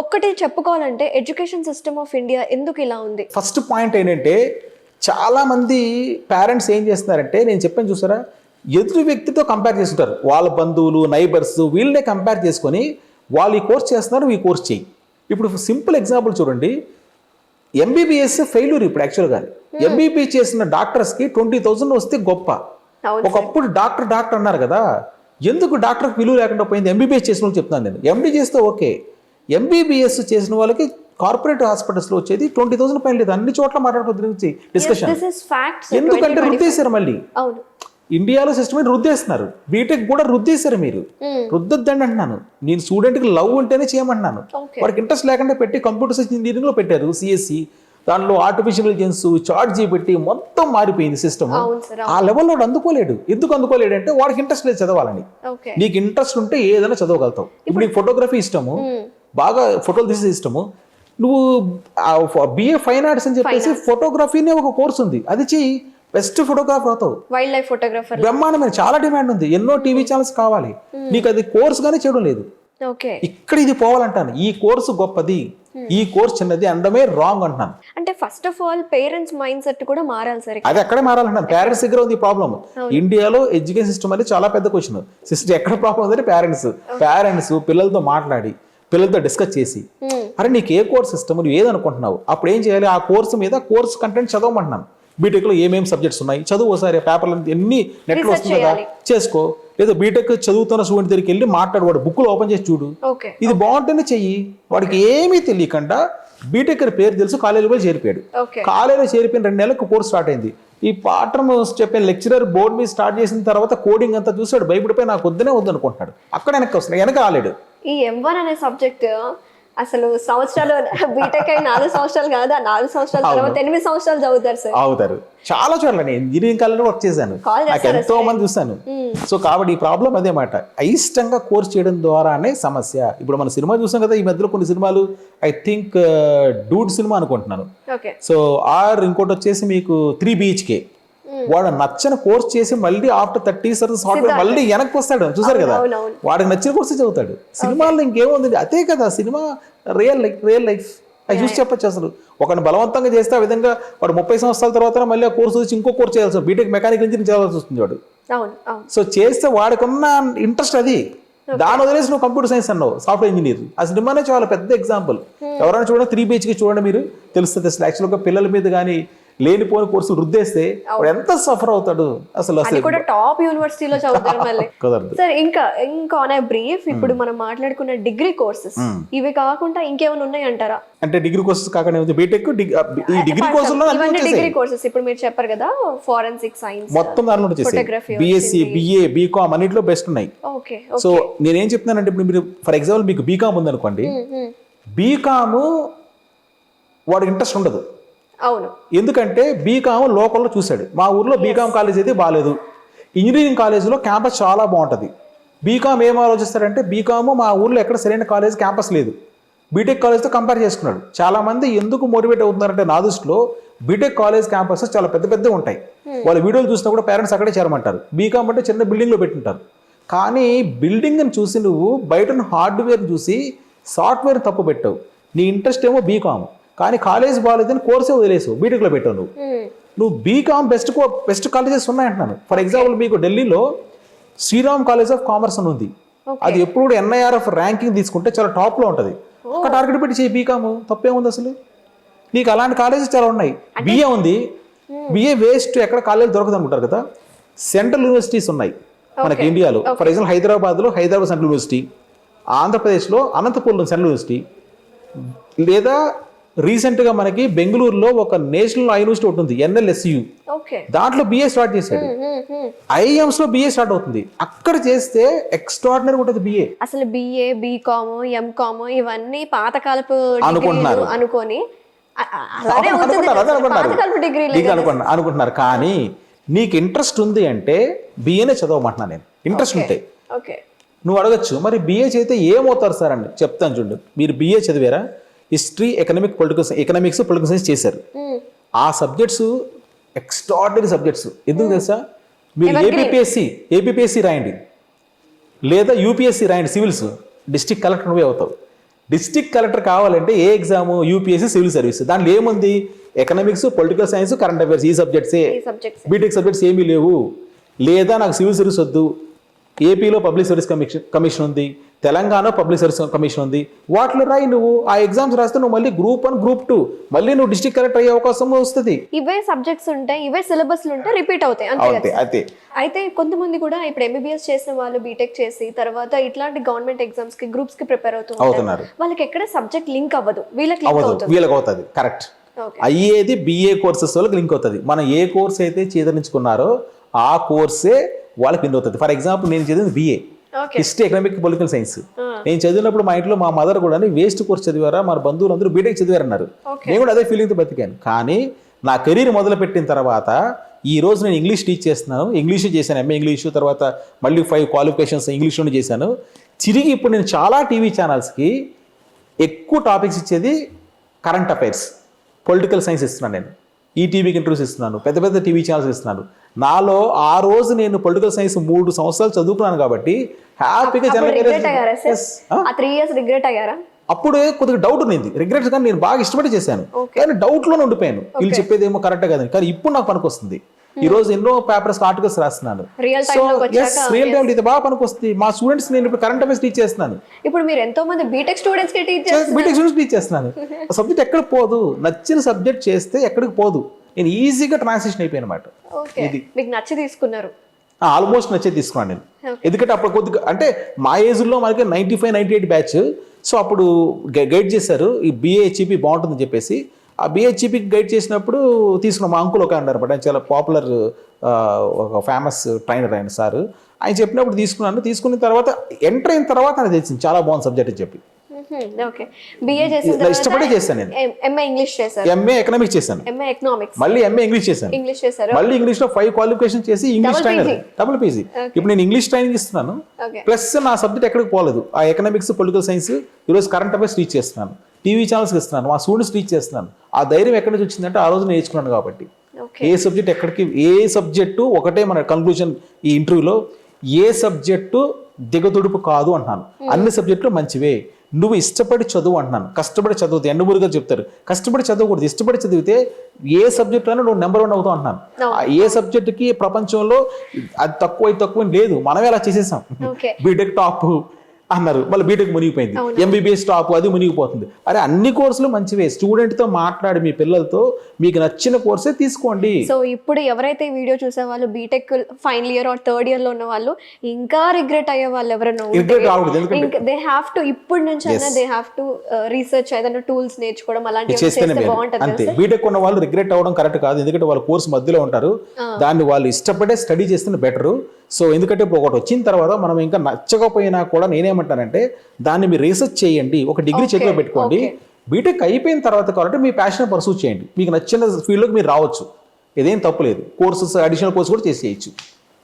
ఒక్కటి చెప్పుకోవాలంటే education system of India ఎందుకు ఇలా ఉంది? ఫస్ట్ పాయింట్ ఏంటంటే చాలా మంది పేరెంట్స్ ఏం చేస్తున్నారంటే, నేను చెప్పాను చూసారా, ఎదురు వ్యక్తితో కంపేర్ చేస్తుంటారు. వాళ్ళ బంధువులు, నైబర్స్, వీళ్ళనే కంపేర్ చేసుకొని వాళ్ళు ఈ కోర్స్ చేస్తున్నారు, ఈ కోర్స్ చేయి. ఇప్పుడు సింపుల్ ఎగ్జాంపుల్ చూడండి, ఎంబీబీఎస్ ఫెయిల్యూర్ ఇప్పుడు యాక్చువల్గా. ఎంబీబీఎస్ చేసిన డాక్టర్స్కి 20,000 వస్తే గొప్ప. ఒకప్పుడు డాక్టర్ అన్నారు కదా, ఎందుకు డాక్టర్కి విలువ లేకుండా పోయింది? ఎంబీబీఎస్ చేసిన వాళ్ళు చెప్తున్నాను నేను. ఎండీ చేస్తే ఓకే, ఎంబీబీఎస్ చేసిన వాళ్ళకి కార్పొరేట్ హాస్పిటల్స్లో వచ్చేది 20,000 పైన లేదు. అన్ని చోట్ల మాట్లాడుకోవచ్చు డిస్కషన్. ఎందుకంటే రుద్దేశారు మళ్ళీ. ఇండియాలో సిస్టమ్ రుద్దేస్తున్నారు. బీటెక్ కూడా రుద్దేశారు. మీరు రుద్దొద్దండి అంటున్నాను. నేను స్టూడెంట్కి లవ్ ఉంటేనే చేయమంటున్నాను. వాడికి ఇంట్రెస్ట్ లేకుండా పెట్టి కంప్యూటర్ సైన్స్ ఇంజనీరింగ్లో పెట్టారు, సిఎస్సి. దాంట్లో ఆర్టిఫిషియల్ ఇంటెలిజెన్స్, చాట్ జీపీటీ మొత్తం మారిపోయింది సిస్టమ్. ఆ లెవెల్లో వాడు అందుకోలేడు. ఎందుకు అందుకోలేడు అంటే వాడికి ఇంట్రెస్ట్ లేదు చదవాలని. నీకు ఇంట్రెస్ట్ ఉంటే ఏదైనా చదవగలుగుతావు. ఇప్పుడు నీకు ఫోటోగ్రఫీ ఇష్టము, బాగా ఫోటోలు తీసే ఇష్టము, నువ్వు బిఏ ఫైన్ ఆర్ట్స్ అని చెప్పేసి ఫోటోగ్రఫీనే ఒక కోర్స్ ఉంది, అది చెయ్యి. బెస్ట్ ఫోటోగ్రాఫర్ అవుతావు. వైల్డ్ లైఫ్ ఫోటోగ్రాఫర్ బ్రహ్మాండమైన, చాలా డిమాండ్ ఉంది. ఎన్నో టీవీ ఛానల్స్ కావాలి. నీకు అది కోర్స్ గానే చేయడం లేదు. ఇక్కడ ఇది పోవాలంటాను. ఈ కోర్సు గొప్పది, ఈ కోర్స్ చిన్నది అనడమే రాంగ్ అంటున్నాను. అంటే first of all parents mind set కూడా మారాలి సార్. అది అక్కడే మారాలంటున్నాను. పేరెంట్స్ దగ్గర ఉంది ప్రాబ్లమ్. ఇండియాలో ఎడ్యుకేషన్ సిస్టమ్ అనేది చాలా పెద్ద క్వశ్చన్. సిస్టమ్ ఎక్కడ ప్రాబ్లం ఉందంటే పేరెంట్స్ పిల్లలతో మాట్లాడి, పిల్లలతో డిస్కస్ చేసి, అరే నీకు ఏ కోర్స్ ఇష్టం, నువ్వు ఏదనుకుంటున్నావు, అప్పుడు ఏం చేయాలి, ఆ కోర్సు మీద కోర్స్ కంటెంట్ చదవమంటున్నాను. బీటెక్లో ఏమేమి సబ్జెక్ట్స్ ఉన్నాయి చదువు, ఒకసారి పేపర్లు ఎన్ని నెట్లో వస్తుంది కదా చేసుకో. లేదా బీటెక్ చదువుతున్న స్టూడెంట్ దగ్గరికి వెళ్ళి మాట్లాడు, వాడు బుక్లు ఓపెన్ చేసి చూడు, ఇది బాగుంటేనే చెయ్యి. వాడికి ఏమీ తెలియకుండా బీటెక్ అని పేరు తెలుసు, కాలేజీలో చేరిపోయాడు. కాలేజీలో చేరిపోయిన 2 నెలలకు కోర్స్ స్టార్ట్ అయింది. ఈ పాఠం చెప్పే లెక్చరర్ బోర్డు మీద స్టార్ట్ చేసిన తర్వాత కోడింగ్ అంతా చూసాడు, భయపడిపోయి నాకు వద్దనే వద్దు అనుకుంటున్నాడు. అక్కడ వెనక్కి వస్తున్నాడు, వెనక రాలేడు. ఈ M1 అనే సబ్జెక్ట్ అసలు సంవత్సరాలు, బీటెక్ అయిన 4 సంవత్సరాలు కాదు, 4 సంవత్సరాల తర్వాత 8 సంవత్సరాలు చదువుతారు సార్. అవుతారు. చాలా చోట్ల నేను ఇంజనీరింగ్ కాలేజ్లో వర్క్ చేశాను, నాకు ఎంతో మంది చూస్తాను. సో కాబట్టి ఈ ప్రాబ్లం అదే మాట, అయిష్టంగా కోర్స్ చేయడం ద్వారానే సమస్య. ఇప్పుడు మన సినిమా చూసాం కదా ఈ మధ్యలో, కొన్ని సినిమాలు ఐ థింక్ డూడ్ సినిమా అనుకుంటున్నాను. సో ఆర్ ఇంకోటి వచ్చేసి మీకు 3 BHK. వాడు నచ్చిన కోర్స్ చేసి మళ్ళీ ఆఫ్టర్ 30 years సాఫ్ట్వేర్ మళ్ళీ వెనక్కి వస్తాడు, చూసారు కదా. వాడికి నచ్చిన కోర్స్ చదువుతాడు. సినిమాల్లో ఇంకేముంది, అదే కదా సినిమా. రియల్ లైఫ్ అది చూసి చెప్పచ్చు. అసలు ఒకరిని బలవంతంగా చేస్తే ఆ విధంగా వాడు 30 సంవత్సరాల తర్వాత మళ్ళీ ఆ కోర్సు వచ్చి ఇంకో కోర్స్ చేయాల్సి, బీటెక్ మెకానికల్ ఇంజనీరింగ్ చేయాల్సి వస్తుంది వాడు. సో చేస్తే వాడికి ఉన్న ఇంట్రెస్ట్ అది, దాని వదిలేసి నువ్వు కంప్యూటర్ సైన్స్ అన్నావు, సాఫ్ట్వేర్ ఇంజనీర్. ఆ సినిమానే చాలా పెద్ద ఎగ్జాంపుల్. ఎవరైనా చూడండి 3 BHK చూడండి, మీరు తెలుస్తుంది అసలు. యాక్చువల్గా పిల్లల మీద కానీ లేనిపోని కోర్సు రుద్దేస్తే ఎంత సఫర్ అవుతాడు అసలు. టాప్ యూనివర్సిటీలో చదువుతారు మళ్ళీ. సార్ ఇంకా బ్రీఫ్, ఇప్పుడు మనం మాట్లాడుకున్న డిగ్రీ కోర్సెస్ ఇవి కాకుండా ఇంకేమైనా ఉన్నాయి అంటారా? అంటే డిగ్రీ కోర్సెస్ కాకుండా బీటెక్, ఈ డిగ్రీ కోర్సుల్లో డిగ్రీ కోర్సెస్ ఇప్పుడు మీరు చెప్పారు కదా, ఫోరెన్సిక్ సైన్స్ మొత్తం దానిలో వచ్చేసి బిఎస్సి, బిఏ, బీకామ్ అన్నింటిలో బెస్ట్ ఉన్నాయి. సో నేనేం చెప్తున్నానంటే, ఇప్పుడు మీరు ఫర్ ఎగ్జాంపుల్ మీకు బీకామ్ ఉందనుకోండి, బీకామ్ వాడికి ఇంట్రెస్ట్ ఉండదు. అవును, ఎందుకంటే బీకామ్ లోకల్లో చూశాడు. మా ఊర్లో బీకామ్ కాలేజ్ అయితే బాగాలేదు, ఇంజనీరింగ్ కాలేజీలో క్యాంపస్ చాలా బాగుంటుంది. బీకామ్ ఏం ఆలోచిస్తారంటే, బీకామ్ మా ఊర్లో ఎక్కడ సరైన కాలేజ్ క్యాంపస్ లేదు, బీటెక్ కాలేజ్తో కంపేర్ చేసుకున్నాడు. చాలామంది ఎందుకు మోటివేట్ అవుతున్నారంటే, నా దృష్టిలో బీటెక్ కాలేజ్ క్యాంపస్ చాలా పెద్ద ఉంటాయి. వాళ్ళ వీడియోలు చూసినా కూడా పేరెంట్స్ అక్కడే చేరమంటారు. బీకామ్ అంటే చిన్న బిల్డింగ్లో పెట్టింటారు. కానీ బిల్డింగ్ని చూసి నువ్వు బయట హార్డ్వేర్ చూసి సాఫ్ట్వేర్ తప్పు పెట్టావు. నీ ఇంట్రెస్ట్ ఏమో బీకామ్, కానీ కాలేజ్ బాగాలేదని కోర్సే వదిలేసావు, బీటెక్లో పెట్టావు. నువ్వు బీకామ్ బెస్ట్ కాలేజెస్ ఉన్నాయంటున్నాను. ఫర్ ఎగ్జాంపుల్ మీకు ఢిల్లీలో శ్రీరామ్ కాలేజ్ ఆఫ్ కామర్స్ అని ఉంది. అది ఎప్పుడు కూడా NIRF ర్యాంకింగ్ తీసుకుంటే చాలా టాప్లో ఉంటుంది. ఒక టార్గెట్ పెట్టి చేయి బీకామ్, తప్పేముంది అసలు. నీకు అలాంటి కాలేజెస్ చాలా ఉన్నాయి. బిఏ ఉంది, బిఏ వేస్ట్, ఎక్కడ కాలేజ్ దొరకదు అనుకుంటారు కదా. సెంట్రల్ యూనివర్సిటీస్ ఉన్నాయి మనకి ఇండియాలో. For example Hyderabad central university, ఆంధ్రప్రదేశ్లో అనంతపూర్లో సెంట్రల్ యూనివర్సిటీ, లేదా రీసెంట్గా మనకి బెంగళూరులో ఒక నేషనల్ యూనివర్సిటీ ఒకటి ఉంది, NLSU. దాంట్లో బిఏ స్టార్ట్ చేశాడు. IIMs లో బిఏ స్టార్ట్ అవుతుంది. అక్కడ చేస్తే ఎక్స్ట్రాడినరీ ఉంటుంది బిఏ. అసలు బిఏ, బీకామ్, ఎంకామ్ ఇవన్నీ పాతకాలపు అనుకుంటున్నారు. కానీ నీకు ఇంట్రెస్ట్ ఉంది అంటే బిఏనే చదవమంటున్నా నేను. ఇంట్రెస్ట్ ఉంటే నువ్వు అడగచ్చు, మరి బిఏ చేస్తే ఏమవుతారు సార్ అండి. చెప్తాను చూడండి. మీరు బిఏ చదివారా, హిస్టరీ, ఎకనామిక్స్, పొలిటికల్ సైన్స్ చేశారు. ఆ సబ్జెక్ట్స్ ఎక్స్ట్రాడినరీ సబ్జెక్ట్స్. ఎందుకు తెలుసా, మీరు ఏపీపీఎస్సీ రాయండి, లేదా UPSC రాయండి, సివిల్స్, డిస్ట్రిక్ట్ కలెక్టర్ నువ్వే అవుతావు. డిస్ట్రిక్ట్ కలెక్టర్ కావాలంటే ఏ ఎగ్జామ్? UPSC civil service. దాంట్లో ఏముంది? Economics, political science, current affairs, ఈ సబ్జెక్ట్సే. బీటెక్ సబ్జెక్ట్స్ ఏమీ లేవు. లేదా నాకు సివిల్ సర్వీస్ వద్దు, ఏపీలో పబ్లిక్ సర్వీస్ కమిషన్ ఉంది, తెలంగాణ పబ్లిక్ సర్వీస్ కమిషన్ ఉంది, వాటిలో రాయి. నువ్వు ఆ ఎగ్జామ్స్ రాస్తే నువ్వు మళ్ళీ గ్రూప్ 1, గ్రూప్ 2 మళ్ళీ నువ్వు డిస్ట్రిక్ట్ కలెక్టర్ అయ్యే అవకాశం వస్తుంది. ఇవే సబ్జెక్ట్స్ ఉంటాయి, ఇవే సిలబస్లు ఉంటాయి, రిపీట్ అవుతాయి. అంతే. అయితే కొంతమంది కూడా ఇప్పుడు ఎంబీబీఎస్ చేసిన వాళ్ళు బీటెక్ చేసి తర్వాత ఇట్లాంటి గవర్నమెంట్ ఎగ్జామ్స్ కి గ్రూప్స్ కి ప్రిపేర్ అవుతున్నారు. వాళ్ళకి ఎక్కడ సబ్జెక్ట్ లింక్ అవ్వదు, వీళ్ళకి అవుతుంది. కరెక్ట్. అయ్యేది బిఏ కోర్సెస్ వాళ్ళకి లింక్ అవుతుంది. మనం ఏ కోర్స్ అయితే చేదరించుకున్నారో ఆ కోర్సే వాళ్ళకి లింక్ అవుతుంది. ఫర్ ఎగ్జాంపుల్ నేను చదివింది BA history, economic, political science. నేను చదివినప్పుడు మా ఇంట్లో మా మదర్ కూడా వేస్ట్ కోర్స్ చదివారా, మన బంధువులు అందరూ బీటెక్ చదివారన్నారు. నేను కూడా అదే ఫీలింగ్తో బతికాను. కానీ నా కెరీర్ మొదలుపెట్టిన తర్వాత ఈ రోజు నేను ఇంగ్లీష్ టీచ్ చేస్తున్నాను. ఇంగ్లీష్ చేశాను, ఎంఏ ఇంగ్లీషు, తర్వాత మళ్ళీ 5 క్వాలిఫికేషన్స్ ఇంగ్లీష్లోనే చేశాను. తిరిగి ఇప్పుడు నేను చాలా టీవీ ఛానల్స్కి ఎక్కువ టాపిక్స్ ఇచ్చేది కరెంట్ అఫైర్స్, పొలిటికల్ సైన్స్ ఇస్తున్నాను. నేను ఈటీవీకి ఇంటర్వ్యూస్ ఇస్తున్నాను, పెద్ద పెద్ద టీవీ ఛానల్స్ ఇస్తున్నాను. నాలో ఆ రోజు నేను పొలిటికల్ సైన్స్ 3 సంవత్సరాలు చదువుకున్నాను కాబట్టి హ్యాపీగా అప్పుడే కొద్దిగా డౌట్ ఉంది. రిగ్రెట్స్ కానీ నేను బాగా ఇష్టపడి చేశాను, కానీ డౌట్లోనే ఉండిపోయాను. వీళ్ళు చెప్పేది ఏమో కరెక్ట్ కాదని. కానీ ఇప్పుడు నాకు పనికొస్తుంది. ఈ రోజు ఎన్నో పేపర్స్ ఆర్టికల్స్ రాస్తున్నాను. సో రియల్ టైం ఇది బాగా పనికొస్తుంది. మా స్టూడెంట్స్ నేను ఇప్పుడు కరెంట్ అఫైర్స్ టీచ్ చేస్తున్నాను. ఇప్పుడు మీరు ఎంతో మంది బీటెక్ స్టూడెంట్స్ టీచ్ చేస్తున్నాను. సబ్జెక్ట్ ఎక్కడ పోదు, నచ్చిన సబ్జెక్ట్ చేస్తే ఎక్కడికి పోదు. నేను ఈజీగా ట్రాన్సిషన్ అయిపోయాను అనమాట. మీకు నచ్చి తీసుకున్నారు? ఆల్మోస్ట్ నచ్చే తీసుకున్నాను నేను. ఎందుకంటే అప్పుడు కొద్దిగా అంటే మా ఏజ్లో మనకి 95, 98 బ్యాచ్. సో అప్పుడు గైడ్ చేశారు, ఈ బిఏహెచ్ఈపీ బాగుంటుందని చెప్పేసి. ఆ బిహెచ్ఈపీకి గైడ్ చేసినప్పుడు తీసుకున్నాం. మా అంకుల్ ఒక అన్నారు, బట్ ఆయన చాలా పాపులర్ ఒక ఫేమస్ ట్రైనర్ ఆయన సార్. ఆయన చెప్పినప్పుడు తీసుకున్నాను. తీసుకున్న తర్వాత ఎంటర్ అయిన తర్వాత నాకు తెలిసింది చాలా బాగుంది సబ్జెక్ట్ అని చెప్పి. ఇష్టపడే చేశాను నేను. ఎంఏ ఎకనామిక్స్ చేశాను, మళ్ళీ ఎంఏ ఇంగ్లీష్ చేశాను, మళ్ళీ ఇంగ్లీష్లో 5 క్వాలిఫికేషన్ చేసి ఇంగ్లీష్ ట్రైనర్, డబుల్ పీజీ. ఇప్పుడు నేను ఇంగ్లీష్ ట్రైనింగ్ ఇస్తున్నాను, ప్లస్ నా సబ్జెక్ట్ ఎక్కడికి పోలేదు. ఆ ఎకనామిక్స్, పొలిటికల్ సైన్స్, ఈరోజు కరెంట్ అఫైర్స్ టీచ్ చేస్తున్నాను, టీవీ ఛానల్స్కి ఇస్తున్నాను, మా స్టూడెంట్స్ టీచ్ చేస్తున్నాను. ఆ ధైర్యం ఎక్కడి నుంచి వచ్చిందంటే ఆ రోజు నేర్చుకున్నాను కాబట్టి. ఏ సబ్జెక్ట్ ఎక్కడికి, ఏ సబ్జెక్టు ఒకటే మన కన్క్లూజన్ ఈ ఇంటర్వ్యూలో, ఏ సబ్జెక్టు దిగదుడుపు కాదు అంటున్నాను. అన్ని సబ్జెక్టులు మంచివే, నువ్వు ఇష్టపడి చదువు అంటున్నాను. కష్టపడి చదువుతే ఎండమూరిగా చెప్తారు, కష్టపడి చదవకూడదు. ఇష్టపడి చదివితే ఏ సబ్జెక్ట్ అయినా నువ్వు నెంబర్ 1 అవుతావు అంటున్నాను. ఏ సబ్జెక్టుకి ప్రపంచంలో అది తక్కువ లేదు, మనమే అలా చేసేసాం. బీటెక్ టాప్ అన్నారు, మళ్ళీ బీటెక్ మునిగిపోయింది. ఎంబీబీఎస్ టాప్, అది మునిగిపోతుంది. అరే అన్ని కోర్సులు మంచివే. స్టూడెంట్తో మాట్లాడి మీ పిల్లలతో మీకు నచ్చిన కోర్సే తీసుకోండి. సో ఇప్పుడు ఎవరైతే ఈ వీడియో చూసే వాళ్ళు BTech final year or third year లో ఉన్న వాళ్ళు, ఇంకా రిగ్రెట్ అయ్యే వాళ్ళు ఎవరైనా దే హ్యావ్ టు ఇప్పటి నుంచి అయినా దే హ్యావ్ టు రీసెర్చ్, ఏదైనా టూల్స్ నేర్చుకోవడం అలాంటివి చేస్తే బాగుంటుంది. అంతే, బీటెక్ ఉన్న వాళ్ళు రిగ్రెట్ అవ్వడం కరెక్ట్ కాదు. ఎందుకంటే వాళ్ళ కోర్సు మధ్యలో ఉంటారు, దాన్ని వాళ్ళు ఇష్టపడే స్టడీ చేస్తే బెటరు. సో ఎందుకంటే ఇప్పుడు ఒకటి వచ్చిన తర్వాత మనం ఇంకా నచ్చకపోయినా కూడా నేనేమంటానంటే దాన్ని మీరు రీసెర్చ్ చేయండి, ఒక డిగ్రీ చేతిలో పెట్టుకోండి. బీటెక్ అయిపోయిన తర్వాత కాబట్టి మీ ప్యాషన్ పర్సూ చేయండి, మీకు నచ్చిన ఫీల్డ్లోకి మీరు రావచ్చు, ఇదేం తప్పులేదు. కోర్సెస్, అడిషనల్ కోర్స్ కూడా చేసేయచ్చు.